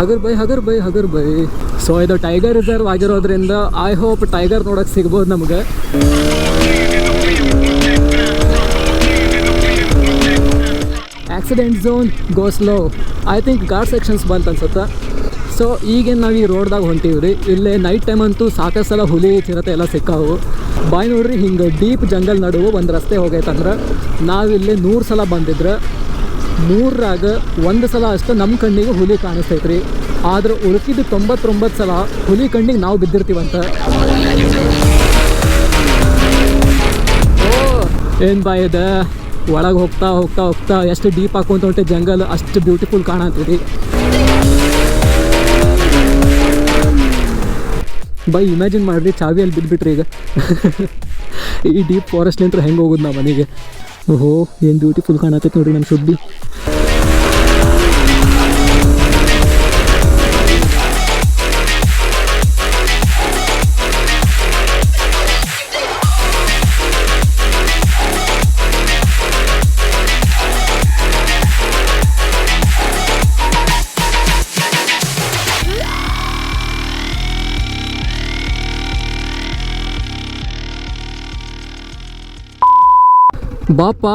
ಹಗರ್ by. So ಇದು tiger reserve ಆಗಿರೋದ್ರಿಂದ I hope tiger ನೋಡೋಕೆ ಸಿಗ್ಬೋದು ನಮಗೆ. Accident zone go slow. I think ghat sections ಬಂತು ಅನ್ಸುತ್ತೆ. ಸೊ ಈಗೇನು ನಾವು ಈ ರೋಡ್ದಾಗ ಹೊಂಟೀವಿ ರೀ. ಇಲ್ಲೇ ನೈಟ್ ಟೈಮ್ ಅಂತೂ ಸಾಕಷ್ಟು ಸಲ ಹುಲಿ ಚಿರತೆ ಎಲ್ಲ ಸಿಕ್ಕಾವು. ಬಾಯ್ ನೋಡ್ರಿ, ಹಿಂಗೆ ಡೀಪ್ ಜಂಗಲ್ ನಡುವೆ ಒಂದು ರಸ್ತೆ ಹೋಗೈತಂದ್ರೆ ನಾವಿಲ್ಲಿ 100 ಸಲ ಬಂದಿದ್ರೆ 100ರಾಗ 1 ಸಲ ಅಷ್ಟು ನಮ್ಮ ಕಣ್ಣಿಗೆ ಹುಲಿ ಕಾಣಿಸ್ತೈತ್ರಿ. ಆದ್ರೆ ಉಳ್ಕಿದ್ದು 99 ಸಲ ಹುಲಿ ಕಣ್ಣಿಗೆ ನಾವು ಬಿದ್ದಿರ್ತೀವಂತ. ಏನು ಬಾಯ್ ಇದೆ, ಒಳಗೆ ಹೋಗ್ತಾ ಹೋಗ್ತಾ ಹೋಗ್ತಾ ಎಷ್ಟು ಡೀಪ್ ಹಾಕೊಂತ ಹೊಂಟೆ ಜಂಗಲ್, ಅಷ್ಟು ಬ್ಯೂಟಿಫುಲ್ ಕಾಣತ್ತೀರಿ. ಬೈ ಇಮ್ಯಾಜಿನ್ ಮಾಡಿರಿ, ಚಾವಿಯಲ್ಲಿ ಬಿದ್ದುಬಿಟ್ರಿ ಈಗ. ಈ ಡೀಪ್ ಫಾರೆಸ್ಟ್ಲಿಂತ್ರ ಹೆಂಗೆ ಹೋಗೋದು ನಾವು ಮನೆಗೆ. ಓಹೋ, ಏನು ಬ್ಯೂಟಿಫುಲ್ ಕಾಣತ್ತೈತೆ ನೋಡಿರಿ ನಮ್ಮ ಶುದ್ಧಿ. ಬಾಪ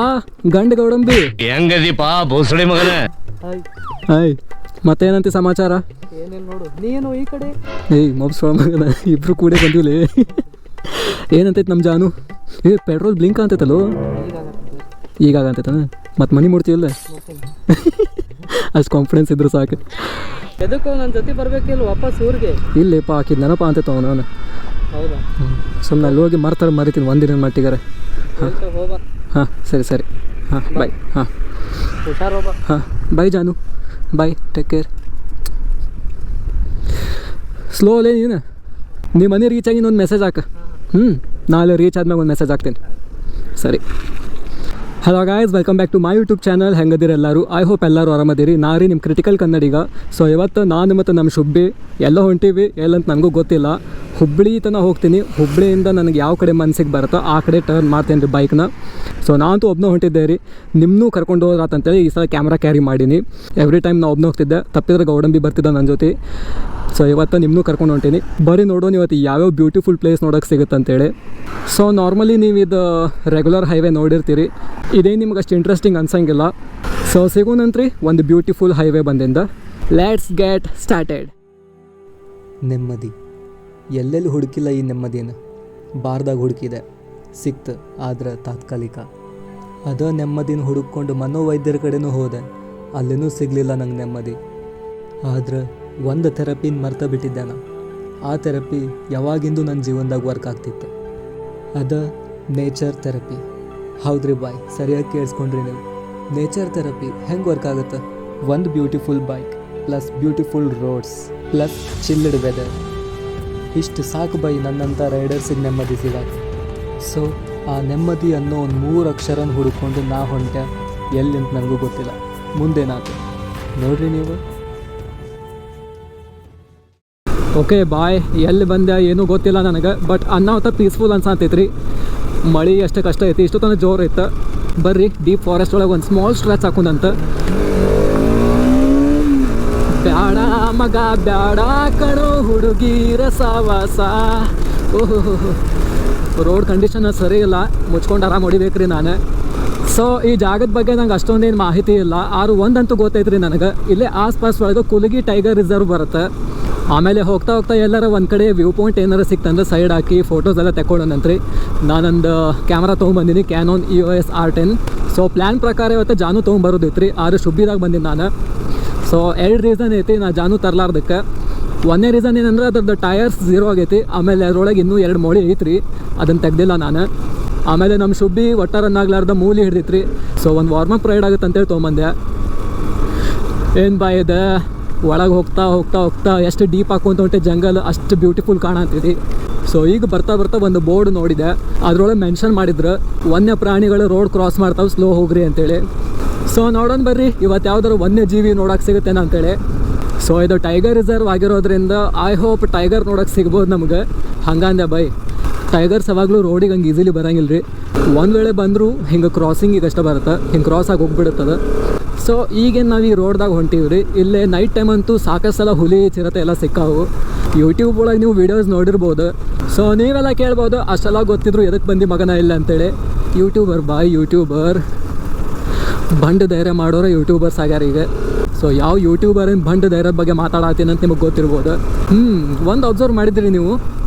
ಗಂಡ ಗೌಡಂಬಿ, ಹೆಂಗದೀಪ ಬೋಸಳಿ ಮಗನ? ಹಾಯ್, ಮತ್ತೇನಂತೆ ಸಮಾಚಾರ? ಏನೇನು ನೋಡು, ನೀನು ಈ ಕಡೆ. ಏಯ್ ಮೊಬ್ಸೊಳ ಮಗನ, ಇಬ್ರು ಕೂಡ ಬಂದಿವ್ಲಿ. ಏನಂತೈತೆ ನಮ್ಮ ಜಾನು? ಪೆಟ್ರೋಲ್ ಬ್ಲಿಂಕ್ ಅಂತೈತಲ್ಲೋ ಈಗಾಗಂತೈತಾನ. ಮತ್ತು ಮನಿ ಮುಡ್ತೀವಲ್ಲ, ಅಷ್ಟು ಕಾನ್ಫಿಡೆನ್ಸ್ ಇದ್ರು ಸಾಕು. ಎದಕ್ಕೋ ನನ್ನ ಜೊತೆ ಬರ್ಬೇಕಿಲ್ಲ ವಾಪಸ್ ಊರಿಗೆ? ಇಲ್ಲೇಪ ಹಾಕಿದ್ ನೆನಪ ಅಂತೈತೆ ಅವನು. ಹೌದಾ? ಸುಮ್ಮನೆ ಅಲ್ಲಿ ಹೋಗಿ ಮರಿತೀನಿ ಒಂದಿನ ಮಟ್ಟಿಗಾರೆ. ಹೋಗ. ಹಾಂ ಸರಿ. ಹಾಂ ಬಾಯ್. ಹಾಂ ಹುಷಾರೋಗ. ಹಾಂ ಬಾಯ್ ಜಾನು, ಬಾಯ್, ಟೇಕ್ ಕೇರ್. ಸ್ಲೋ ಅಲ್ಲೇ ನೀನು. ನಿಮ್ಮ ಮನೆ ರೀಚ್ ಆಗಿ ಒಂದು ಮೆಸೇಜ್ ಹಾಕ. ನಾಳೆ ರೀಚ್ ಆದ್ಮೇಲೆ ಒಂದು ಮೆಸೇಜ್ ಹಾಕ್ತೀನಿ. ಸರಿ. Hello guys, welcome back to my YouTube channel. ಹೆಂಗದಿರಿ ಎಲ್ಲರೂ? ಐ ಹೋಪ್ ಎಲ್ಲರೂ ಆರಾಮದಿರಿ. ನಾರಿ ನಿಮ್ಮ ಕ್ರಿಟಿಕಲ್ ಕನ್ನಡಿಗ. ಸೊ ಇವತ್ತು ನಾನು ಮತ್ತು ನಮ್ಮ ಶುಬ್ಬಿ ಎಲ್ಲ ಹೊಂಟೀವಿ. ಎಲ್ಲಂತ ನನಗೂ ಗೊತ್ತಿಲ್ಲ. ಹುಬ್ಬಳ್ಳಿ ತನಕ ಹೋಗ್ತೀನಿ. ಹುಬ್ಬಳ್ಳಿಯಿಂದ ನನಗೆ ಯಾವ ಕಡೆ ಮನಸ್ಸಿಗೆ ಬರುತ್ತೋ ಆ ಕಡೆ ಟರ್ನ್ ಮಾಡ್ತೇನೆ ರೀ ಬೈಕ್ನ. ಸೊ ನಾನಂತೂ ಒಬ್ಬನೇ ಹೊಂಟಿದ್ದೆ ರೀ. ನಿಮ್ಮನ್ನೂ ಕರ್ಕೊಂಡು ಹೋದ್ರಾತಂತೇಳಿ ಈ ಸಲ ಕ್ಯಾಮ್ರಾ ಕ್ಯಾರಿ ಮಾಡೀನಿ. ಎವ್ರಿ ಟೈಮ್ ನಾನು ಒಬ್ಬನೇ ಹೋಗ್ತಿದ್ದೆ, ತಪ್ಪಿದ್ರೆ ಗೌಡಂಬಿ ಬರ್ತಿದ್ದ ನನ್ನ ಜೊತೆ. ಸೊ ಇವತ್ತು ನಿಮ್ಮನ್ನೂ ಕರ್ಕೊಂಡು ಹೊಂಟೀನಿ. ಬರೀ ನೋಡೋಣ ಇವತ್ತು ಯಾವ್ಯಾವ ಬ್ಯೂಟಿಫುಲ್ ಪ್ಲೇಸ್ ನೋಡೋಕ್ಕೆ ಸಿಗುತ್ತೆ ಅಂತೇಳಿ. ಸೊ ನಾರ್ಮಲಿ ನೀವು ಇದು ರೆಗ್ಯುಲರ್ ಹೈವೇ ನೋಡಿರ್ತೀರಿ, ಇದೇ ನಿಮ್ಗೆ ಅಷ್ಟು ಇಂಟ್ರೆಸ್ಟಿಂಗ್ ಅನ್ಸಂಗಿಲ್ಲ. ಸೊ ಸಿಗೋಣಂತ್ರಿ ಒಂದು ಬ್ಯೂಟಿಫುಲ್ ಹೈವೇ ಬಂದಿಂದ. Let's get started. ನೆಮ್ಮದಿ ಎಲ್ಲೆಲ್ಲಿ ಹುಡುಕಿಲ್ಲ ಈ ನೆಮ್ಮದಿನ. ಬಾರ್ದಾಗ ಹುಡುಕಿದೆ, ಸಿಕ್ತು, ಆದ್ರೆ ತಾತ್ಕಾಲಿಕ. ಅದ ನೆಮ್ಮದಿನ ಹುಡುಕೊಂಡು ಮನೋವೈದ್ಯರ ಕಡೆನೂ ಹೋದೆ, ಅಲ್ಲಿನೂ ಸಿಗಲಿಲ್ಲ ನಂಗೆ ನೆಮ್ಮದಿ. ಆದ್ರೆ ಒಂದು ಥೆರಪಿನ ಮರ್ತ ಬಿಟ್ಟಿದ್ದೆ ನಾನು. ಆ ಥೆರಪಿ ಯಾವಾಗಿಂದು ನನ್ನ ಜೀವನದಾಗ ವರ್ಕ್ ಆಗ್ತಿತ್ತು. ಅದ ನೇಚರ್ ಥೆರಪಿ. ಹೌದ್ರಿ ಬಾಯ್, ಸರಿಯಾಗಿ ಕೇಳಿಸ್ಕೊಂಡ್ರಿ ನೀವು. ನೇಚರ್ ಥೆರಪಿ ಹೆಂಗೆ ವರ್ಕ್ ಆಗುತ್ತೆ? ಒಂದು beautiful bike plus beautiful roads plus chilled weather, ಇಷ್ಟು ಸಾಕು ಬೈ ನನ್ನಂಥ ರೈಡರ್ಸಿಗೆ ನೆಮ್ಮದಿ ಸಿಗಾಕ. ಸೊ ಆ ನೆಮ್ಮದಿ ಅನ್ನೋ ಒಂದು 3 ಅಕ್ಷರನ ಹುಡುಕೊಂಡು ನಾ ಹೊಂಟೆ. ಎಲ್ಲಿಂತ ನನಗೂ ಗೊತ್ತಿಲ್ಲ. ಮುಂದೇನಾಯ್ತು ನೋಡ್ರಿ ನೀವು. ಓಕೆ ಬಾಯ್, ಎಲ್ಲಿ ಬಂದೆ ಏನೂ ಗೊತ್ತಿಲ್ಲ ನನಗೆ. ಬಟ್ ಅನ್ನಾವತ್ತ ಪೀಸ್ಫುಲ್ ಅನ್ಸತ್ತೈತ್ರಿ. ಮಳೆ ಅಷ್ಟೇ ಕಷ್ಟ ಐತಿ, ಇಷ್ಟು ತನಕ ಜೋರು ಐತೆ. ಬರ್ರಿ ಡೀಪ್ ಫಾರೆಸ್ಟ್ ಒಳಗೆ ಒಂದು ಸ್ಮಾಲ್ ಸ್ಟ್ರೆಚ್ ಹಾಕೊಂಡಂತ. ಬ್ಯಾಡ ಮಗ ಬ್ಯಾಡ ಕಣೋ ಹುಡುಗಿರ ಸಾವಾಸ. ಓಹೋ, ರೋಡ್ ಕಂಡೀಷನ್ ಸರಿ ಇಲ್ಲ, ಮುಚ್ಕೊಂಡು ಆರಾಮ್ ಹೊಡಿಬೇಕ್ರಿ ನಾನು. ಸೊ ಈ ಜಾಗದ ಬಗ್ಗೆ ನಂಗೆ ಅಷ್ಟೊಂದೇನು ಮಾಹಿತಿ ಇಲ್ಲ. ಆರು ಒಂದಂತೂ ಗೊತ್ತೈತ್ರಿ ನನಗೆ, ಇಲ್ಲೇ ಆಸ್ಪಾಸ್ ಒಳಗೆ ಕುಲಗಿ ಟೈಗರ್ ರಿಸರ್ವ್ ಬರುತ್ತೆ. ಆಮೇಲೆ ಹೋಗ್ತಾ ಹೋಗ್ತಾ ಎಲ್ಲರ ಒಂದು ಕಡೆ ವ್ಯೂ ಪಾಯಿಂಟ್ ಏನಾರು ಸಿಕ್ತಂದ್ರೆ ಸೈಡ್ ಹಾಕಿ ಫೋಟೋಸ್ ಎಲ್ಲ ತಗೊಳ್ಳೋಣಂತ್ರಿ. ನಾನೊಂದು ಕ್ಯಾಮ್ರಾ ತೊಗೊಂಬಂದಿನಿ, Canon EOS R10. So plan ಪ್ರಕಾರ ಇವತ್ತು ಜಾನು ತೊಗೊಂಬರೋದೈತ್ರಿ. ಆರು ಶುಬ್ಬಿದಾಗ ಬಂದಿನಿ ನಾನು. ಸೊ 2 ರೀಸನ್ ಐತಿ ನಾ ಜಾನು ತರಲಾರ್ದಕ್ಕೆ. ಒಂದನೇ ರೀಸನ್ ಏನಂದ್ರೆ ಅದ್ರದ್ದು ಟಯರ್ಸ್ 0 ಆಗೈತಿ. ಆಮೇಲೆ ಅದರೊಳಗೆ ಇನ್ನೂ 2 ಮೊಳಿ ಐತ್ರಿ, ಅದನ್ನು ತೆಗ್ದಿಲ್ಲ ನಾನು. ಆಮೇಲೆ ನಮ್ಮ ಶುಬ್ಬಿ ಒಟ್ಟ ರನ್ ಆಗ್ಲಾರ್ದ ಮೂಲಿ ಹಿಡ್ದಿತ್ರಿ. ಸೊ ಒಂದು ವಾರ್ಮಪ್ ರೈಡ್ ಆಗುತ್ತೆ ಅಂತೇಳಿ ತೊಗೊಂಬಂದೆ. ಏನು ಬಾಯ್ ಇದೆ, ಒಳಗೆ ಹೋಗ್ತಾ ಹೋಗ್ತಾ ಹೋಗ್ತಾ ಎಷ್ಟು ಡೀಪ್ ಹಾಕೊಂತ ಹೊಂಟೆ ಜಂಗಲ್, ಅಷ್ಟು ಬ್ಯೂಟಿಫುಲ್ ಕಾಣತ್ತಿದೆ. ಸೊ ಈಗ ಬರ್ತಾ ಬರ್ತಾ ಒಂದು ಬೋರ್ಡ್ ನೋಡಿದೆ, ಅದರೊಳಗೆ ಮೆನ್ಷನ್ ಮಾಡಿದ್ರು ವನ್ಯ ಪ್ರಾಣಿಗಳು ರೋಡ್ ಕ್ರಾಸ್ ಮಾಡ್ತಾವೆ, ಸ್ಲೋ ಹೋಗ್ರಿ ಅಂತೇಳಿ. ಸೊ ನೋಡೋಣ ಬರ್ರಿ ಇವತ್ತು ಯಾವ್ದಾದ್ರು ವನ್ಯಜೀವಿ ನೋಡೋಕೆ ಸಿಗುತ್ತೇನ ಅಂತೇಳಿ. ಸೊ ಇದು ಟೈಗರ್ ರಿಸರ್ವ್ ಆಗಿರೋದ್ರಿಂದ ಐ ಹೋಪ್ ಟೈಗರ್ ನೋಡೋಕೆ ಸಿಗ್ಬೋದು ನಮ್ಗೆ. ಹಂಗಂದೆ ಬೈ, ಟೈಗರ್ಸ್ ಯಾವಾಗಲೂ ರೋಡಿಗೆ ಹಂಗೆ ಈಸಿಲಿ ಬರೋಂಗಿಲ್ಲ ರೀ. ಒಂದು ವೇಳೆ ಬಂದರೂ ಹಿಂಗೆ ಕ್ರಾಸಿಂಗಿಗೆ ಅಷ್ಟೇ ಬರುತ್ತೆ, ಹಿಂಗೆ ಕ್ರಾಸ್ ಆಗಿ ಹೋಗ್ಬಿಡುತ್ತದೆ. ಸೊ ಈಗೇನು ನಾವು ಈ ರೋಡ್ದಾಗ ಹೊಂಟೀವಿ ರೀ. ಇಲ್ಲೇ ನೈಟ್ ಟೈಮ್ ಅಂತೂ ಸಾಕಷ್ಟು ಸಲ ಹುಲಿ ಚಿರತೆ ಎಲ್ಲ ಸಿಕ್ಕಾವು. ಯೂಟ್ಯೂಬ್ ಒಳಗೆ ನೀವು ವೀಡಿಯೋಸ್ ನೋಡಿರ್ಬೋದು. ಸೊ ನೀವೆಲ್ಲ ಕೇಳ್ಬೋದು ಅಷ್ಟೆಲ್ಲ ಗೊತ್ತಿದ್ರು ಎದಕ್ಕೆ ಬಂದು ಮಗನ ಇಲ್ಲ ಅಂತೇಳಿ. ಯೂಟ್ಯೂಬರ್ ಬಂಡ್ ಧೈರ್ಯ ಮಾಡೋರು ಯೂಟ್ಯೂಬರ್ಸ್ ಆಗ್ಯಾರ ಈಗ. ಸೊ ಯಾವ ಯೂಟ್ಯೂಬರಿನ ಬಂಡ್ ಧೈರ್ಯದ ಬಗ್ಗೆ ಮಾತಾಡತ್ತೀನಿ ಅಂತ ನಿಮಗೆ ಗೊತ್ತಿರ್ಬೋದು. ಒಂದು ಅಬ್ಸರ್ವ್ ಮಾಡಿದ್ರಿ ನೀವು,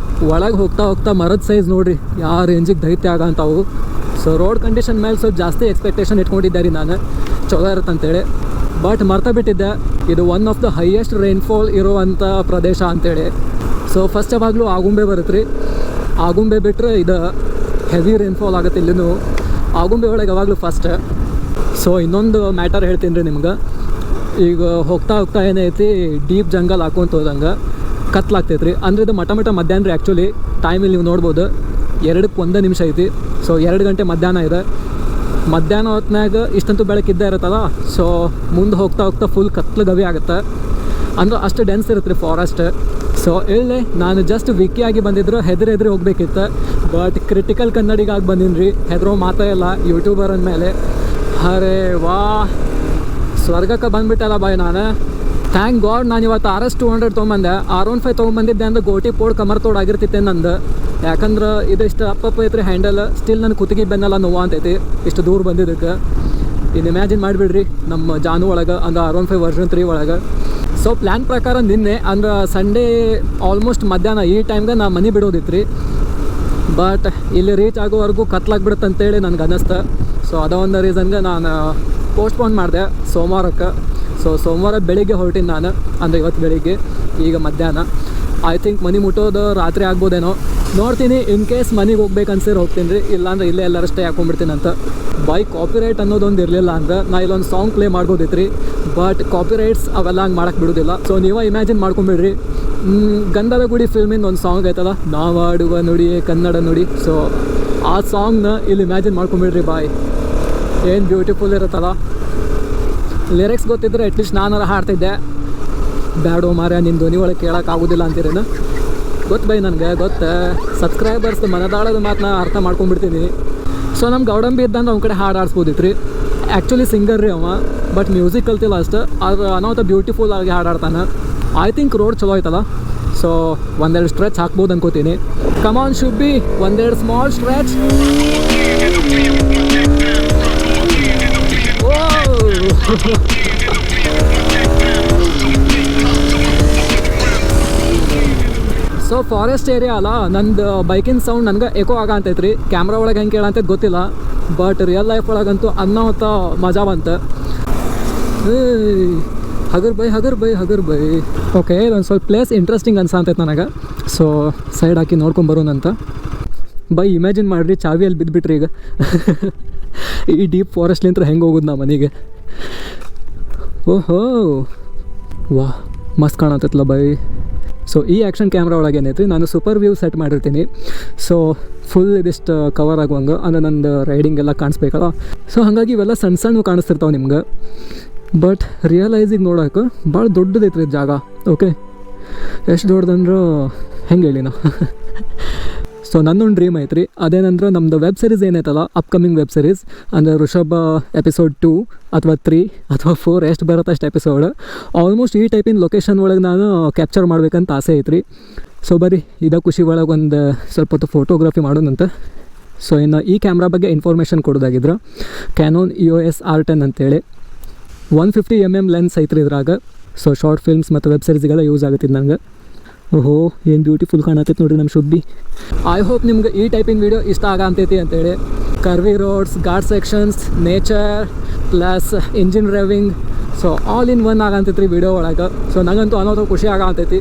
ಒಳಗೆ ಹೋಗ್ತಾ ಮರದ ಸೈಜ್ ನೋಡಿರಿ ಯಾವ ರೇಂಜಿಗೆ ದೈತ್ಯ ಆಗಂತಾವು. ಸೊ ರೋಡ್ ಕಂಡೀಷನ್ ಮೇಲೆ ಸ್ವಲ್ಪ ಜಾಸ್ತಿ ಎಕ್ಸ್ಪೆಕ್ಟೇಷನ್ ಇಟ್ಕೊಂಡಿದ್ದೆ ರೀ ನಾನು, ಚಲೋ ಇರುತ್ತಂತೇಳಿ. ಬಟ್ ಮರ್ತಾ ಬಿಟ್ಟಿದ್ದೆ ಇದು one of the highest rainfall ಇರುವಂಥ ಪ್ರದೇಶ ಅಂತೇಳಿ. ಸೊ ಫಸ್ಟ್ ಯಾವಾಗಲೂ ಆಗುಂಬೆ ಬರುತ್ತೆ ರೀ. ಆಗುಂಬೆ ಬಿಟ್ಟರೆ ಇದು ಹೆವಿ ರೈನ್ಫಾಲ್ ಆಗುತ್ತೆ ಇಲ್ಲಿನೂ. ಆಗುಂಬೆ ಒಳಗೆ ಯಾವಾಗಲೂ ಫಸ್ಟ್. ಸೊ ಇನ್ನೊಂದು ಮ್ಯಾಟರ್ ಹೇಳ್ತೀನಿ ರೀ ನಿಮ್ಗೆ. ಈಗ ಹೋಗ್ತಾ ಏನೈತಿ ಡೀಪ್ ಜಂಗಲ್ ಹಾಕೊಂತ ಹೋದಂಗೆ ಕತ್ಲಾಗ್ತೈತೆ ರೀ. ಅಂದರೆ ಇದು ಮಠ ಮಧ್ಯಾಹ್ನ ರೀ. ಆ್ಯಕ್ಚುಲಿ ಟೈಮಲ್ಲಿ ನೀವು ನೋಡ್ಬೋದು 2:01 ನಿಮಿಷ ಐತಿ. ಸೊ 2 ಗಂಟೆ ಮಧ್ಯಾಹ್ನ ಇದೆ. ಮಧ್ಯಾಹ್ನ ಹೊತ್ನಾಗ ಇಷ್ಟಂತೂ ಬೆಳಕಿದ್ದೇ ಇರುತ್ತಲ್ಲ. ಸೊ ಮುಂದೆ ಹೋಗ್ತಾ ಫುಲ್ ಕತ್ಲು ಗವಿ ಆಗುತ್ತೆ. ಅಂದ್ರೆ ಅಷ್ಟು ಡೆನ್ಸ್ ಇರುತ್ತೆ ರೀ ಫಾರೆಸ್ಟ್. ಸೊ ಇಲ್ಲಿ ನಾನು ಜಸ್ಟ್ ವಿಕಿಯಾಗಿ ಬಂದಿದ್ರು ಹೆದರಿ ಹೋಗ್ಬೇಕಿತ್ತು. ಬಟ್ ಕ್ರಿಟಿಕಲ್ ಕನ್ನಡಿಗಾಗಿ ಬಂದೀನಿ ರೀ. ಹೆದರೋ ಮಾತೇ ಇಲ್ಲ ಯೂಟ್ಯೂಬರ್ ಅಂದಮೇಲೆ. ಅರೆ ವಾ, ಸ್ವರ್ಗಕ್ಕೆ ಬಂದುಬಿಟ್ಟಲ್ಲ ಬಾಯ್ ನಾನು. ಥ್ಯಾಂಕ್ ಗಾಡ್ ನಾನು ಇವತ್ತು RS200 ತೊಗೊಂಬಂದೆ. R15 ತೊಗೊಂಬಂದಿದ್ದೆ ಅಂದ್ರೆ ಗೋಟಿ ಪೋಡ್ ಕಮರ್ ತೋಡಾಗಿರ್ತಿತ್ತೆ ನಂದು. ಯಾಕಂದ್ರೆ ಇದು ಇಷ್ಟು ಅಪ್ಪಪ್ಪ ಐತ್ರಿ ಹ್ಯಾಂಡಲ್. ಸ್ಟಿಲ್ ನನ್ನ ಕುತ್ತಿಗೆ ಬೆನ್ನೆಲ್ಲ ನೋವು ಅಂತೈತಿ ಇಷ್ಟು ದೂರ ಬಂದಿದ್ದಕ್ಕೆ. ಇನ್ನು ಇಮ್ಯಾಜಿನ್ ಮಾಡಿಬಿಡ್ರಿ ನಮ್ಮ ಜಾನು ಒಳಗೆ ಅಂದ್ರೆ R15 ವರ್ಷನ್ 3 ಒಳಗೆ. ಸೊ ಪ್ಲ್ಯಾನ್ ಪ್ರಕಾರ ನಿನ್ನೆ ಅಂದ್ರೆ ಸಂಡೇ ಆಲ್ಮೋಸ್ಟ್ ಮಧ್ಯಾಹ್ನ ಈ ಟೈಮ್ಗೆ ನಾ ಮನೆ ಬಿಡೋದಿತ್ತು ರೀ. ಬಟ್ ಇಲ್ಲಿ ರೀಚ್ ಆಗೋವರೆಗೂ ಕತ್ಲಾಗ್ಬಿಡುತ್ತೆ ಅಂತೇಳಿ ನನಗೆ ಅನ್ನಿಸ್ತು. ಸೊ ಅದೊಂದು ರೀಸನ್ಗೆ ನಾನು ಪೋಸ್ಟ್ಪೋನ್ ಮಾಡಿದೆ ಸೋಮವಾರಕ್ಕೆ. ಸೊ ಸೋಮವಾರ ಬೆಳಿಗ್ಗೆ ಹೊರಟಿನಿ ನಾನು, ಅಂದರೆ ಇವತ್ತು ಬೆಳಿಗ್ಗೆ. ಈಗ ಮಧ್ಯಾಹ್ನ ಐ ಥಿಂಕ್ ಮನೆ ಮುಟ್ಟೋದು ರಾತ್ರಿ ಆಗ್ಬೋದೇನೋ, ನೋಡ್ತೀನಿ. ಇನ್ ಕೇಸ್ ಮನೆಗೆ ಹೋಗ್ಬೇಕು ಅನ್ಸಿದ್ರೆ ಹೋಗ್ತೀನಿ ರೀ, ಇಲ್ಲಾಂದ್ರೆ ಇಲ್ಲೇ ಎಲ್ಲರೂ ಸ್ಟೇ ಹಾಕೊಂಡ್ಬಿಡ್ತೀನಿ ಅಂತ. ಬೈ ಕಾಪಿರೈಟ್ ಅನ್ನೋದೊಂದು ಇರಲಿಲ್ಲ ಅಂದ್ರೆ ನಾ ಇಲ್ಲೊಂದು ಸಾಂಗ್ ಪ್ಲೇ ಮಾಡ್ಬೋದಿತ್ತು ರೀ. ಬಟ್ ಕಾಪಿರೈಟ್ಸ್ ಅವೆಲ್ಲ ಹಂಗೆ ಮಾಡೋಕ್ಕೆ ಬಿಡೋದಿಲ್ಲ. ಸೊ ನೀವೇ ಇಮ್ಯಾಜಿನ್ ಮಾಡ್ಕೊಂಬಿಡ್ರಿ. ಗಂಧದ ಗುಡಿ ಫಿಲ್ಮಿಂದ ಒಂದು ಸಾಂಗ್ ಐತಲ್ಲ, ನಾವಾಡುವ ನುಡಿಯೇ ಕನ್ನಡ ನುಡಿ. ಸೊ ಆ ಸಾಂಗ್ನ ಇಲ್ಲಿ ಇಮ್ಯಾಜಿನ್ ಮಾಡ್ಕೊಂಬಿಡ್ರಿ ಬಾಯ್. ಏನು ಬ್ಯೂಟಿಫುಲ್ ಇರುತ್ತಲ್ಲ. ಲಿರಿಕ್ಸ್ ಗೊತ್ತಿದ್ರೆ ಅಟ್ಲೀಸ್ಟ್ ನಾನಾರ ಹಾಡ್ತಿದ್ದೆ. ಬ್ಯಾಡೋ ಮಾರ್ಯ ನಿನ್ನ ಧ್ವನಿ ಒಳಗೆ ಕೇಳೋಕ್ಕಾಗೋದಿಲ್ಲ ಅಂತೀರೇನು ಗೊತ್ತು ಬೈ ನನಗೆ ಗೊತ್ತು. ಸಬ್ಸ್ಕ್ರೈಬರ್ಸ್ ಮನದಾಳದ ಮಾತನ್ನ ಅರ್ಥ ಮಾಡ್ಕೊಂಡ್ಬಿಡ್ತೀನಿ. ಸೊ ನಮ್ಮ ಗೌಡಂಬಿ ಇದ್ದಂದ್ರೆ ಅವ್ನ ಕಡೆ ಹಾಡು ಆಡಿಸ್ಬೋದಿತ್ತು ರೀ. ಆ್ಯಕ್ಚುಲಿ ಸಿಂಗರ್ ರೀ ಅವ, ಬಟ್ ಮ್ಯೂಸಿಕ್ ಕಲ್ತಿಲ್ಲ ಅಷ್ಟು. ಅದು ಅನಾಹುತ ಬ್ಯೂಟಿಫುಲ್ ಆಗಿ ಹಾಡಾಡ್ತಾನೆ. ಐ ಥಿಂಕ್ ರೋಡ್ ಚಲೋ ಐತಲ್ಲ. ಸೊ ಒಂದೆರಡು ಸ್ಟ್ರೆಚ್ ಹಾಕ್ಬೋದು ಅನ್ಕೋತೀನಿ. ಕಮಾನ್ ಶುಬ್ಬಿ, ಒಂದೆರಡು small stretch. So forest area ಅಲ್ಲ, ನಂದು ಬೈಕಿನ ಸೌಂಡ್ ನನಗೆ ಎಕೋ ಆಗಂತೈತೆ ರೀ. ಕ್ಯಾಮ್ರಾ ಒಳಗೆ ಹೆಂಗೆ ಕೇಳಂತೈತೆ ಗೊತ್ತಿಲ್ಲ. ಬಟ್ ರಿಯಲ್ ಲೈಫ್ ಒಳಗಂತೂ ಅನ್ನೋತ ಮಜಾ ಬಂತು. ಹಗರ್ ಬೈ. ಓಕೆ, ಇದೊಂದು ಸ್ವಲ್ಪ ಪ್ಲೇಸ್ ಇಂಟ್ರೆಸ್ಟಿಂಗ್ ಅನ್ಸಂತೈತೆ ನನಗೆ. ಸೊ ಸೈಡ್ ಹಾಕಿ ನೋಡ್ಕೊಂಬರೋಣಂತ. ಬೈ ಇಮ್ಯಾಜಿನ್ ಮಾಡಿರಿ ಚಾವಿಯಲ್ಲಿ ಬಿದ್ದುಬಿಟ್ರಿ ಈಗ. ಈ ಡೀಪ್ ಫಾರೆಸ್ಟ್ಲಿಂತ್ರ ಹೆಂಗೆ ಹೋಗೋದು ನಾ ಮನೆಗೆ. ಓಹೋ ವಾ, ಮಸ್ತ್ ಕಾಣತ್ತಲ್ಲ ಬೈ. ಸೊ ಈ ಆ್ಯಕ್ಷನ್ ಕ್ಯಾಮ್ರಾ ಒಳಗೆ ಏನೈತಿ, ನಾನು ಸೂಪರ್ ವ್ಯೂ ಸೆಟ್ ಮಾಡಿರ್ತೀನಿ. ಸೊ ಫುಲ್ ಇದಿಷ್ಟು ಕವರ್ ಆಗುವಂಗೆ, ಅಂದರೆ ನಂದು ರೈಡಿಂಗ್ ಎಲ್ಲ ಕಾಣಿಸ್ಬೇಕಲ್ಲ. ಸೊ ಹಾಗಾಗಿ ಇವೆಲ್ಲ ಸಣ್ಣ ಕಾಣಿಸ್ತಿರ್ತಾವೆ ನಿಮ್ಗೆ. ಬಟ್ ರಿಯಲೈಸಿಗೆ ನೋಡೋಕೆ ಭಾಳ ದೊಡ್ಡದೈತ್ರಿ ಜಾಗ. ಓಕೆ, ಎಷ್ಟು ದೊಡ್ಡದಂದ್ರೆ ಹೆಂಗೆ ಹೇಳಿ ನಾವು. ಸೊ ನನ್ನೊಂದು ಡ್ರೀಮ್ ಐತ್ರಿ, ಅದೇನಂದ್ರೆ ನಮ್ಮದು ವೆಬ್ ಸೀರೀಸ್ ಏನೈತಲ್ಲ, ಅಪ್ಕಮಿಂಗ್ ವೆಬ್ ಸೀರೀಸ್ ಅಂದರೆ ಋಷಭ ಎಪಿಸೋಡ್ 2 ಅಥವಾ 3 ಅಥವಾ 4 ಎಷ್ಟು ಬರುತ್ತೆ ಅಷ್ಟು ಎಪಿಸೋಡ್. ಆಲ್ಮೋಸ್ಟ್ ಈ ಟೈಪಿನ ಲೊಕೇಶನ್ ಒಳಗೆ ನಾನು ಕ್ಯಾಪ್ಚರ್ ಮಾಡ್ಬೇಕಂತ ಆಸೆ ಐತ್ರಿ. ಸೊ ಬರೀ ಇದೇ ಖುಷಿ ಒಳಗೆ ಒಂದು ಸ್ವಲ್ಪ ಹೊತ್ತು ಫೋಟೋಗ್ರಫಿ ಮಾಡೋಣಂತ. ಸೊ ಇನ್ನು ಈ ಕ್ಯಾಮ್ರಾ ಬಗ್ಗೆ ಇನ್ಫಾರ್ಮೇಷನ್ ಕೊಡೋದಾಗಿದ್ರೆ, ಕ್ಯಾನೋನ್ EOS R10 ಅಂತೇಳಿ 150 mm ಲೆನ್ಸ್ ಐತ್ರಿ ಇದ್ರಾಗ. ಸೊ ಶಾರ್ಟ್ ಫಿಲ್ಮ್ಸ್ ಮತ್ತು ವೆಬ್ ಸೀರೀಸ್ಗೆಲ್ಲ ಯೂಸ್ ಆಗತ್ತಿದ್ದು ನನಗೆ. ಓಹೋ, ಏನು ಬ್ಯೂಟಿಫುಲ್ ಕಾಣತೈತೆ ನೋಡಿರಿ ನಮ್ಮ ಶುಬ್ಬಿ. ಐ ಹೋಪ್ ನಿಮ್ಗೆ ಈ ಟೈಪಿನ ವೀಡಿಯೋ ಇಷ್ಟ ಆಗಂತೈತಿ ಅಂತೇಳಿ. Curvy roads, ghat sections, nature plus engine driving. So all in one ಆಗಂತೈತಿ ರೀ ವೀಡಿಯೋ ಒಳಗೆ. ಸೊ ನನಗಂತೂ ಅನ್ನೋದು ಖುಷಿ ಆಗಂತೈತಿ.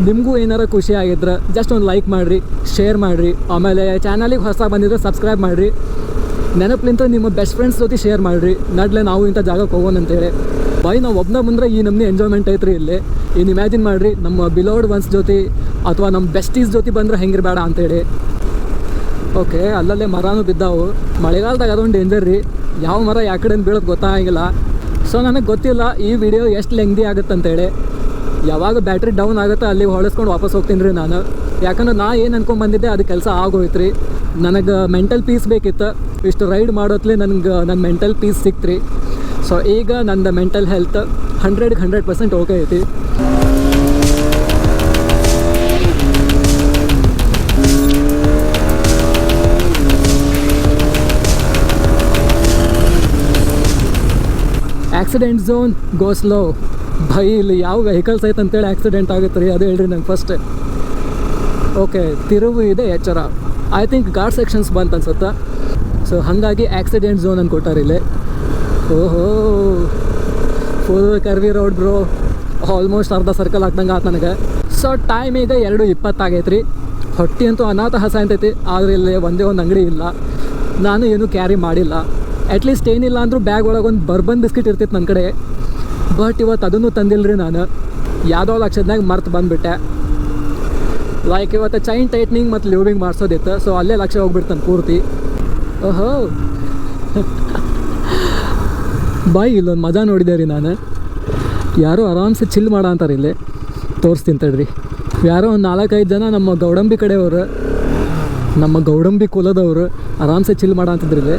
ನಿಮಗೂ ಏನಾರ ಖುಷಿ ಆಗಿದ್ರೆ ಜಸ್ಟ್ ಒಂದು ಲೈಕ್ ಮಾಡಿರಿ, ಶೇರ್ ಮಾಡಿರಿ. ಆಮೇಲೆ ಚಾನಲಿಗೆ ಹೊಸದಾಗಿ ಬಂದಿದ್ರೆ ಸಬ್ಸ್ಕ್ರೈಬ್ ಮಾಡಿರಿ. ನೆನಪಲಿಂತ ನಿಮ್ಮ ಬೆಸ್ಟ್ ಫ್ರೆಂಡ್ಸ್ ಜೊತೆ ಶೇರ್ ಮಾಡಿರಿ. ನಡ್ಲೆ ನಾವು ಇಂಥ ಜಾಗಕ್ಕೆ ಹೋಗೋಣ ಅಂತೇಳಿ. ಬೈ ನಾವು ಒಬ್ಬನ ಮುಂದ್ರೆ ಈ ನಮ್ಮನೆ ಎಂಜಾಯ್ಮೆಂಟ್ ಐತ್ರಿ ಇಲ್ಲಿ. ಇನ್ನು ಇಮ್ಯಾಜಿನ್ ಮಾಡಿರಿ ನಮ್ಮ ಬಿಲೋಡ್ ಒನ್ಸ್ ಜೊತೆ ಅಥವಾ ನಮ್ಮ ಬೆಸ್ಟೀಸ್ ಜೊತೆ ಬಂದ್ರೆ ಹೆಂಗಿರಬೇಡ ಅಂತೇಳಿ. ಓಕೆ, ಅಲ್ಲಲ್ಲೇ ಮರನೂ ಬಿದ್ದಾವು. ಮಳೆಗಾಲದಾಗ ಅದೊಂದು ಡೇಂಜರ್ ರೀ, ಯಾವ ಮರ ಯಾವ ಕಡೆ ಬೀಳೋದು ಗೊತ್ತಾಗಿಲ್ಲ. ಸೊ ನನಗೆ ಗೊತ್ತಿಲ್ಲ ಈ ವಿಡಿಯೋ ಎಷ್ಟು ಲೆಂಗ್ದಿ ಆಗುತ್ತೆ ಅಂತೇಳಿ. ಯಾವಾಗ ಬ್ಯಾಟ್ರಿ ಡೌನ್ ಆಗುತ್ತೆ ಅಲ್ಲಿಗೆ ಹೊಳಿಸ್ಕೊಂಡು ವಾಪಸ್ ಹೋಗ್ತೀನಿ ರೀ ನಾನು. ಯಾಕಂದ್ರೆ ನಾ ಏನು ಅನ್ಕೊಂಡು ಬಂದಿದ್ದೆ ಅದು ಕೆಲಸ ಆಗೋಯ್ತು ರೀ. ನನಗೆ ಮೆಂಟಲ್ ಪೀಸ್ ಬೇಕಿತ್ತು. ಇಷ್ಟು ರೈಡ್ ಮಾಡೋತ್ಲೆ ನನಗೆ ನನ್ನ ಮೆಂಟಲ್ ಪೀಸ್ ಸಿಕ್ತು ರೀ. ಸೊ ಈಗ ನಂದು ಮೆಂಟಲ್ ಹೆಲ್ತ್ 100% ಓಕೆ ಐತಿ. ಆಕ್ಸಿಡೆಂಟ್ ಝೋನ್ ಗೋ ಸ್ಲೋ. ಭೈ ಇಲ್ಲಿ ಯಾವ ವೆಹಿಕಲ್ಸ್ ಐತೆ ಅಂತೇಳಿ ಆಕ್ಸಿಡೆಂಟ್ ಆಗುತ್ತೆ ರೀ, ಅದು ಹೇಳ್ರಿ ನಂಗೆ ಫಸ್ಟ್. ಓಕೆ, ತಿರುವು ಇದೆ, ಎಚ್ಚರ. ಐ ಥಿಂಕ್ ಘಾಟ್ ಸೆಕ್ಷನ್ಸ್ ಬಂತು ಅನ್ಸುತ್ತಾ. ಸೊ ಹಾಗಾಗಿ ಆಕ್ಸಿಡೆಂಟ್ ಝೋನ್ ಅಂತ ಕೊಟ್ಟಾರ ಇಲ್ಲಿ. ಓಹೋ, ಫುಲ್ ಕರ್ವಿ ರೋಡ್ ಬ್ರೋ. ಆಲ್ಮೋಸ್ಟ್ ಅರ್ಧ ಸರ್ಕಲ್ ಹಾಕ್ದಂಗೆ ಆತು ನನಗೆ. ಸೊ ಟೈಮ್ ಈಗ 2:20 ಆಗೈತೆ ರೀ. ಹೊಟ್ಟೆ ಅಂತೂ ಅನಾಥ ಹಸ ಅಂತೈತಿ, ಆದರೆ ಇಲ್ಲಿ ಒಂದೇ ಒಂದು ಅಂಗಡಿ ಇಲ್ಲ. ನಾನು ಏನೂ ಕ್ಯಾರಿ ಮಾಡಿಲ್ಲ. ಅಟ್ಲೀಸ್ಟ್ ಏನಿಲ್ಲ ಅಂದರೂ ಬ್ಯಾಗ್ ಒಳಗೆ ಒಂದು ಬರ್ಬನ್ ಬಿಸ್ಕಿಟ್ ಇರ್ತಿತ್ತು ನನ್ನ ಕಡೆ. ಬಟ್ ಇವತ್ತು ಅದನ್ನು ತಂದಿಲ್ಲ ರೀ ನಾನು. ಯಾವುದೋ ಲಕ್ಷದ್ನಾಗ ಮರ್ತು ಬಂದುಬಿಟ್ಟೆ. ಲೈಕ್ ಇವತ್ತು ಚೈನ್ ಟೈಟ್ನಿಂಗ್ ಮತ್ತು ಲಿವಿಂಗ್ ಮಾಡಿಸೋದಿತ್ತು. ಸೊ ಅಲ್ಲೇ ಲಕ್ಷ ಹೋಗ್ಬಿಡ್ತಾನೆ ಪೂರ್ತಿ. ಓಹೋ ಬಾಯ್, ಇಲ್ಲೊಂದು ಮಜಾ ನೋಡಿದೆ ರೀ ನಾನು. ಯಾರೋ ಆರಾಮ್ಸೆ ಚಿಲ್ ಮಾಡೋ ಅಂತಾರೆ ಇಲ್ಲಿ. ತೋರಿಸ್ತೀನಿ ತಡ್ರಿ. ಯಾರೋ ಒಂದು 4-5 ಜನ ನಮ್ಮ ಗೌಡಂಬಿ ಕಡೆಯವರು, ನಮ್ಮ ಗೌಡಂಬಿ ಕುಲದವರು ಆರಾಮ್ಸೆ ಚಿಲ್ ಮಾಡೋ ಅಂತಿದ್ರಿ ಇಲ್ಲಿ.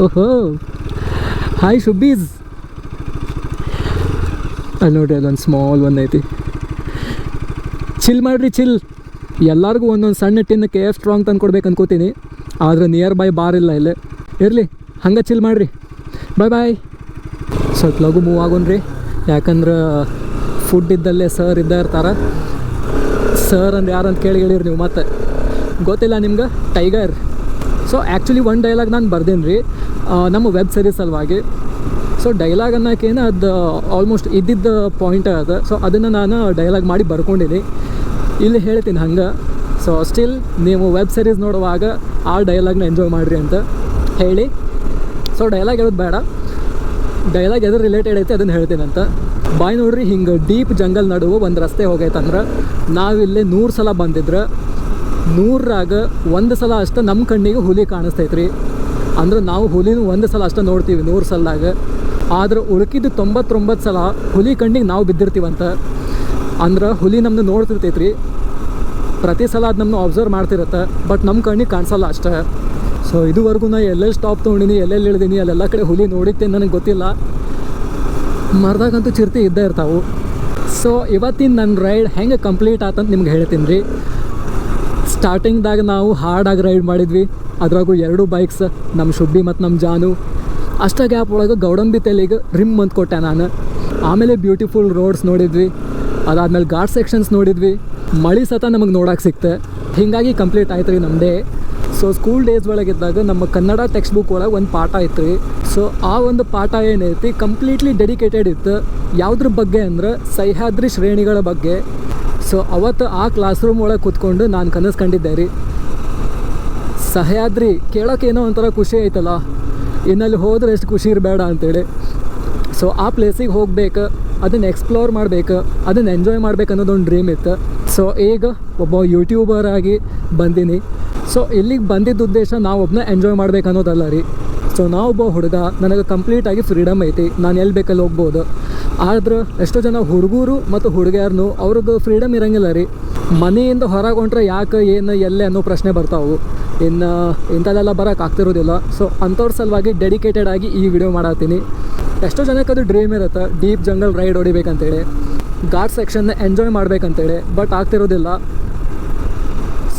ಓಹೋ, ಹಾಯ್ ಶುಬ್ಬೀಸ್. ಅಲ್ಲಿ ನೋಡ್ರಿ, ಅಲ್ಲೊಂದು ಸ್ಮಾಲ್ ಒಂದು ಐತಿ. ಚಿಲ್ ಮಾಡಿರಿ, ಚಿಲ್. ಎಲ್ಲರಿಗೂ ಒಂದೊಂದು ಸಣ್ಣ ಟಿನ್ KF ಸ್ಟ್ರಾಂಗ್ ತಂದು ಕೊಡ್ಬೇಕು ಅನ್ಕೋತೀನಿ. ಆದರೆ ನಿಯರ್ ಬೈ ಬಾರ್ ಇಲ್ಲ ಇಲ್ಲಿ. ಇರಲಿ, ಹಂಗೆ ಚಿಲ್ ಮಾಡಿರಿ. ಬಾಯ್. ಸ್ವಲ್ಪ ಲಘು ಮೂವ್ ಆಗೋನ್ರಿ, ಯಾಕಂದ್ರೆ ಫುಡ್ ಇದ್ದಲ್ಲೇ ಸರ್ ಇದ್ದ ಇರ್ತಾರೆ. ಸರ್ ಅಂದ್ರೆ ಯಾರಂತ ಕೇಳಿರಿ ನೀವು. ಮತ್ತೆ ಗೊತ್ತಿಲ್ಲ ನಿಮ್ಗೆ, ಟೈಗರ್. ಸೊ ಆ್ಯಕ್ಚುಲಿ ಒಂದು ಡೈಲಾಗ್ ನಾನು ಬರ್ದೇನಿ ರೀ ನಮ್ಮ ವೆಬ್ ಸೀರೀಸ್ ಸಲುವಾಗಿ. ಸೊ ಡೈಲಾಗ್ ಅನ್ನೋಕ್ಕೇನು ಅದು ಆಲ್ಮೋಸ್ಟ್ ಇದ್ದಿದ್ದ ಪಾಯಿಂಟ್ ಅದು. ಸೊ ಅದನ್ನು ನಾನು ಡೈಲಾಗ್ ಮಾಡಿ ಬರ್ಕೊಂಡಿನಿ, ಇಲ್ಲಿ ಹೇಳ್ತೀನಿ ಹಂಗೆ. ಸೊ ಸ್ಟಿಲ್ ನೀವು ವೆಬ್ ಸೀರೀಸ್ ನೋಡುವಾಗ ಆ ಡೈಲಾಗ್ನ ಎಂಜಾಯ್ ಮಾಡಿರಿ ಅಂತ ಹೇಳಿ. ಸೊ ಡೈಲಾಗ್ ಹೇಳೋದು ಬೇಡ, ಡೈಲಾಗ್ ಎದ್ರ ರಿಲೇಟೆಡ್ ಐತೆ ಅದನ್ನು ಹೇಳ್ತೀನಿ ಅಂತ. ಬಾಯ್ ನೋಡ್ರಿ, ಹಿಂಗೆ ಡೀಪ್ ಜಂಗಲ್ ನಡುವೆ ಒಂದು ರಸ್ತೆ ಹೋಗೈತಂದ್ರೆ ನಾವಿಲ್ಲಿ 100 ಸಲ ಬಂದಿದ್ರೆ 100ರಾಗ 1 ಸಲ ಅಷ್ಟೇ ನಮ್ಮ ಕಣ್ಣಿಗೆ ಹುಲಿ ಕಾಣಿಸ್ತೈತ್ರಿ. ಅಂದ್ರೆ ನಾವು ಹುಲಿನೂ 1 ಸಲ ಅಷ್ಟೇ ನೋಡ್ತೀವಿ 100 ಸಲದಾಗ. ಆದ್ರೆ ಉಳ್ಕಿದ್ದು 99 ಸಲ ಹುಲಿ ಕಣ್ಣಿಗೆ ನಾವು ಬಿದ್ದಿರ್ತೀವಂತ. ಅಂದ್ರೆ ಹುಲಿ ನಮ್ಮನ್ನ ನೋಡ್ತಿರ್ತೈತ್ರಿ, ಪ್ರತಿ ಸಲ ಅದು ನಮ್ಮನ್ನ ಅಬ್ಸರ್ವ್ ಮಾಡ್ತಿರುತ್ತೆ, ಬಟ್ ನಮ್ಮ ಕಣ್ಣಿಗೆ ಕಾಣಿಸಲ್ಲ ಅಷ್ಟೇ. ಸೊ ಇದುವರೆಗೂ ನಾ ಎಲ್ಲೆಲ್ಲಿ ಸ್ಟಾಪ್ ತೊಗೊಂಡಿನಿ, ಎಲ್ಲೆಲ್ಲಿ ಇಳಿದೀನಿ, ಅಲ್ಲೆಲ್ಲ ಕಡೆ ಹುಲಿ ನೋಡಿತ್ತೇನೆ ನನಗೆ ಗೊತ್ತಿಲ್ಲ. ಮರದಾಗಂತೂ ಚಿರತೆ ಇದ್ದೇ ಇರ್ತಾವೆ. ಸೊ ಇವತ್ತಿನ ನನ್ನ ರೈಡ್ ಹೆಂಗೆ ಕಂಪ್ಲೀಟ್ ಆತಂತ ನಿಮ್ಗೆ ಹೇಳ್ತೀನಿ ರೀ. ಸ್ಟಾರ್ಟಿಂಗ್ದಾಗ ನಾವು ಹಾರ್ಡಾಗಿ ರೈಡ್ ಮಾಡಿದ್ವಿ, ಅದ್ರಾಗೂ 2 ಬೈಕ್ಸ್, ನಮ್ಮ ಶುಬ್ಬಿ ಮತ್ತು ನಮ್ಮ ಜಾನು. ಅಷ್ಟ ಗ್ಯಾಪ್ ಒಳಗೆ ಗೌಡಂಬಿ ತೆಲಿಗೆ ರಿಮ್ ಅಂತ ಕೊಟ್ಟೆ ನಾನು. ಆಮೇಲೆ ಬ್ಯೂಟಿಫುಲ್ ರೋಡ್ಸ್ ನೋಡಿದ್ವಿ, ಅದಾದಮೇಲೆ ಘಾಟ್ ಸೆಕ್ಷನ್ಸ್ ನೋಡಿದ್ವಿ, ಮಳೆ ಸತ ನಮಗೆ ನೋಡೋಕೆ ಸಿಕ್ತೆ. ಹೀಗಾಗಿ ಕಂಪ್ಲೀಟ್ ಆಯ್ತು ರೀ ನಮ್ಮ ಡೇ. ಸೊ ಸ್ಕೂಲ್ ಡೇಸ್ ಒಳಗಿದ್ದಾಗ ನಮ್ಮ ಕನ್ನಡ ಟೆಕ್ಸ್ಟ್ ಬುಕ್ ಒಳಗೆ ಒಂದು ಪಾಠ ಇತ್ತು ರೀ. ಸೊ ಆ ಒಂದು ಪಾಠ ಏನೈತಿ ಕಂಪ್ಲೀಟ್ಲಿ ಡೆಡಿಕೇಟೆಡ್ ಇತ್ತು. ಯಾವುದ್ರ ಬಗ್ಗೆ ಅಂದ್ರೆ ಸಹ್ಯಾದ್ರಿ ಶ್ರೇಣಿಗಳ ಬಗ್ಗೆ. ಸೊ ಅವತ್ತು ಆ ಕ್ಲಾಸ್ ರೂಮ್ ಒಳಗೆ ಕೂತ್ಕೊಂಡು ನಾನು ಕನಸು ಕಂಡಿದ್ದೆ ರೀ. ಸಹ್ಯಾದ್ರಿ ಕೇಳೋಕೆ ಏನೋ ಒಂಥರ ಖುಷಿ ಐತಲ್ಲ, ಇನ್ನಲ್ಲಿ ಹೋದ್ರೆ ಎಷ್ಟು ಖುಷಿ ಇರಬೇಡ ಅಂತೇಳಿ. ಸೊ ಆ ಪ್ಲೇಸಿಗೆ ಹೋಗ್ಬೇಕು, ಅದನ್ನು ಎಕ್ಸ್ಪ್ಲೋರ್ ಮಾಡಬೇಕು, ಅದನ್ನು ಎಂಜಾಯ್ ಮಾಡ್ಬೇಕು ಅನ್ನೋದೊಂದು ಡ್ರೀಮ್ ಇತ್ತು. ಸೊ ಈಗ ಒಬ್ಬ ಯೂಟ್ಯೂಬರ್ ಆಗಿ ಬಂದೀನಿ. ಸೊ ಇಲ್ಲಿಗೆ ಬಂದಿದ್ದ ಉದ್ದೇಶ ನಾವೊಬ್ಬನ ಎಂಜಾಯ್ ಮಾಡ್ಬೇಕು ಅನ್ನೋದಲ್ಲ ರೀ. ಸೊ ನಾವೊಬ್ಬ ಹುಡುಗ, ನನಗೆ ಕಂಪ್ಲೀಟಾಗಿ ಫ್ರೀಡಮ್ ಐತಿ, ನಾನು ಎಲ್ಲಿ ಬೇಕಲ್ಲಿ ಹೋಗ್ಬೋದು. ಆದ್ರೆ ಎಷ್ಟೋ ಜನ ಹುಡುಗರು ಮತ್ತು ಹುಡುಗಿಯರ್ನು ಅವ್ರಿಗೆ ಫ್ರೀಡಮ್ ಇರೋಂಗಿಲ್ಲ ರೀ. ಮನೆಯಿಂದ ಹೊರಗೆ ಹೊಂಟ್ರೆ ಯಾಕೆ, ಏನು, ಎಲ್ಲೇ ಅನ್ನೋ ಪ್ರಶ್ನೆ ಬರ್ತಾವೆ. ಇನ್ನು ಇಂಥಲ್ಲೆಲ್ಲ ಬರೋಕೆ ಆಗ್ತಿರೋದಿಲ್ಲ. ಸೊ ಅಂಥವ್ರ ಸಲುವಾಗಿ ಡೆಡಿಕೇಟೆಡ್ ಆಗಿ ಈ ವಿಡಿಯೋ ಮಾಡತ್ತೀನಿ. ಎಷ್ಟೋ ಜನಕ್ಕೆ ಅದು ಡ್ರೀಮ್ ಇರುತ್ತೆ, ಡೀಪ್ ಜಂಗಲ್ ರೈಡ್ ಹೊಡಿಬೇಕಂತೇಳಿ, ಘಾಟ್ ಸೆಕ್ಷನ್ನ ಎಂಜಾಯ್ ಮಾಡ್ಬೇಕಂತೇಳಿ, ಬಟ್ ಆಗ್ತಿರೋದಿಲ್ಲ.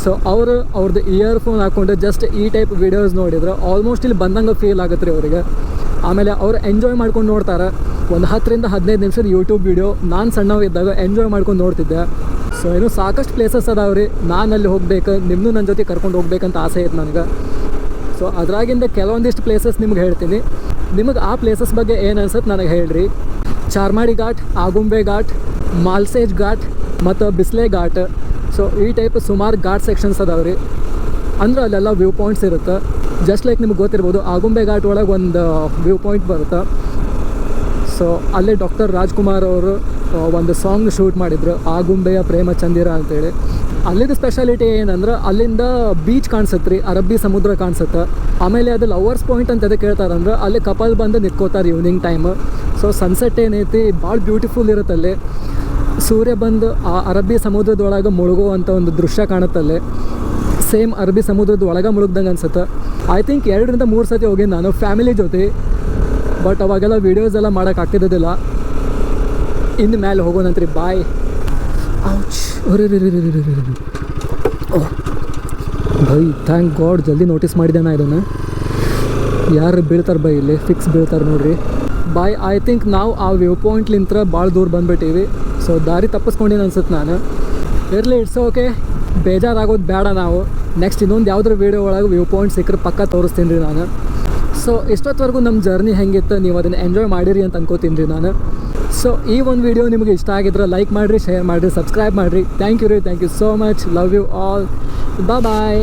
ಸೊ ಅವ್ರದ್ದು ಇಯರ್ಫೋನ್ ಹಾಕ್ಕೊಂಡು ಜಸ್ಟ್ ಈ ಟೈಪ್ ವೀಡಿಯೋಸ್ ನೋಡಿದ್ರೆ ಆಲ್ಮೋಸ್ಟ್ ಇಲ್ಲಿ ಬಂದಂಗೆ ಫೀಲ್ ಆಗುತ್ತೆ ರೀ ಅವರಿಗೆ. ಆಮೇಲೆ ಅವ್ರು ಎಂಜಾಯ್ ಮಾಡ್ಕೊಂಡು ನೋಡ್ತಾರೆ. ಒಂದು 10ರಿಂದ 15 ನಿಮಿಷದ ಯೂಟ್ಯೂಬ್ ವೀಡಿಯೋ ನಾನು ಸಣ್ಣವಿದ್ದಾಗ ಎಂಜಾಯ್ ಮಾಡ್ಕೊಂಡು ನೋಡ್ತಿದ್ದೆ. ಸೊ ಇನ್ನೂ ಸಾಕಷ್ಟು ಪ್ಲೇಸಸ್ ಅದಾವೆ ರೀ, ನಾನು ಅಲ್ಲಿ ಹೋಗ್ಬೇಕು, ನಿಮ್ಮನ್ನೂ ನನ್ನ ಜೊತೆ ಕರ್ಕೊಂಡು ಹೋಗ್ಬೇಕಂತ ಆಸೆ ಐತೆ ನನಗೆ. ಸೊ ಅದ್ರಾಗಿಂದ ಕೆಲವೊಂದಿಷ್ಟು ಪ್ಲೇಸಸ್ ನಿಮ್ಗೆ ಹೇಳ್ತೀನಿ. ನಿಮಗೆ ಆ ಪ್ಲೇಸಸ್ ಬಗ್ಗೆ ಏನು ಅನ್ಸುತ್ತೆ ನನಗೆ ಹೇಳ್ರಿ. ಚಾರ್ಮಾಡಿ ಘಾಟ್, ಆಗುಂಬೆ ಘಾಟ್, ಮಾಲ್ಸೇಜ್ ಘಾಟ್ ಮತ್ತು ಬಿಸ್ಲೆ ಘಾಟ್. ಸೊ ಈ ಟೈಪ್ ಸುಮಾರು ಘಾಟ್ ಸೆಕ್ಷನ್ಸ್ ಅದಾವೆ ರೀ. ಅಂದ್ರೆ ಅಲ್ಲೆಲ್ಲ ವ್ಯೂ ಪಾಯಿಂಟ್ಸ್ ಇರುತ್ತೆ. ಜಸ್ಟ್ ಲೈಕ್ ನಿಮ್ಗೆ ಗೊತ್ತಿರ್ಬೋದು, ಆಗುಂಬೆ ಘಾಟ್ ಒಳಗೆ ಒಂದು ವ್ಯೂ ಪಾಯಿಂಟ್ ಬರುತ್ತೆ. ಸೊ ಅಲ್ಲೇ ಡಾಕ್ಟರ್ ರಾಜ್ಕುಮಾರ್ ಅವರು ಒಂದು ಸಾಂಗ್ ಶೂಟ್ ಮಾಡಿದ್ರು, ಆಗುಂಬೆಯ ಪ್ರೇಮ ಚಂದಿರ ಅಂತೇಳಿ. ಅಲ್ಲಿದ್ದು ಸ್ಪೆಷಾಲಿಟಿ ಏನಂದ್ರೆ ಅಲ್ಲಿಂದ ಬೀಚ್ ಕಾಣಿಸುತ್ತೆ ರೀ, ಅರಬ್ಬಿ ಸಮುದ್ರ ಕಾಣಿಸುತ್ತೆ. ಆಮೇಲೆ ಅದು ಲವರ್ಸ್ ಪಾಯಿಂಟ್ ಅಂತ ಎದಕ್ಕೆ ಹೇಳ್ತಾರಂದ್ರೆ ಅಲ್ಲಿ ಕಪಲ್ ಬಂದು ನಿಂತ್ಕೋತಾರೆ ಈವ್ನಿಂಗ್ ಟೈಮ್. ಸೊ ಸನ್ಸೆಟ್ ಏನೈತಿ ಭಾಳ ಬ್ಯೂಟಿಫುಲ್ ಇರುತ್ತಲ್ಲಿ. ಸೂರ್ಯ ಬಂದು ಆ ಅರಬ್ಬಿ ಸಮುದ್ರದೊಳಗೆ ಮುಳುಗುವಂಥ ಒಂದು ದೃಶ್ಯ ಕಾಣುತ್ತಲ್ಲಿ. ಸೇಮ್ ಅರಬ್ಬಿ ಸಮುದ್ರದ ಒಳಗೆ ಮುಳುಗ್ದಂಗೆ ಅನ್ಸುತ್ತೆ. ಐ ಥಿಂಕ್ 2ರಿಂದ 3 ಸತಿ ಹೋಗಿ ನಾನು ಫ್ಯಾಮಿಲಿ ಜೊತೆ. ಬಟ್ ಅವಾಗೆಲ್ಲ ವೀಡಿಯೋಸ್ ಎಲ್ಲ ಮಾಡೋಕೆ ಆಗ್ತಿದ್ದಿಲ್ಲ. ಇನ್ನು ಮೇಲೆ ಹೋಗೋಣಂತ್ರಿ. ಬಾಯ್. ಔಚ್. ಬೈ ಥ್ಯಾಂಕ್ ಗಾಡ್ ಜಲ್ದಿ ನೋಟಿಸ್ ಮಾಡಿದೆ ನಾ ಇದನ್ನು. ಯಾರು ಬೀಳ್ತಾರೆ ಬೈ ಇಲ್ಲಿ, ಫಿಕ್ಸ್ ಬೀಳ್ತಾರೆ ನೋಡ್ರಿ. ಬಾಯ್. ಐ ಥಿಂಕ್ ನಾವು ಆ ವ್ಯೂ ಪಾಯಿಂಟ್ಲಿಂತ್ರ ಭಾಳ ದೂರ ಬಂದುಬಿಟ್ಟಿವಿ. ಸೊ ದಾರಿ ತಪ್ಪಿಸ್ಕೊಂಡಿನ ಅನ್ಸುತ್ತೆ ನಾನು. ಇರಲಿ, ಇಟ್ಸ್ ಓಕೆ. ಬೇಜಾರಾಗೋದು ಬೇಡ. ನಾವು ನೆಕ್ಸ್ಟ್ ಇನ್ನೊಂದು ಯಾವುದ್ರ ವೀಡಿಯೋ ಒಳಗೆ ವ್ಯೂ ಪಾಯಿಂಟ್ ಸಿಕ್ಕರೆ ಪಕ್ಕ ತೋರಿಸ್ತೀನಿ ರೀ ನಾನು. ಸೊ ಇಷ್ಟೊತ್ತವರೆಗೂ ನಮ್ಮ ಜರ್ನಿ ಹೆಂಗಿತ್ತು, ನೀವು ಅದನ್ನು ಎಂಜಾಯ್ ಮಾಡಿರಿ ಅಂತ ಅನ್ಕೋತೀನಿ ರೀ ನಾನು. ಸೊ ಈ ಒಂದು ವಿಡಿಯೋ ನಿಮಗೆ ಇಷ್ಟ ಆಗಿದ್ರೆ ಲೈಕ್ ಮಾಡಿರಿ, ಶೇರ್ ಮಾಡಿರಿ, ಸಬ್ಸ್ಕ್ರೈಬ್ ಮಾಡಿರಿ. ಥ್ಯಾಂಕ್ ಯು ರೀ, thank you so much. Love you all. Bye.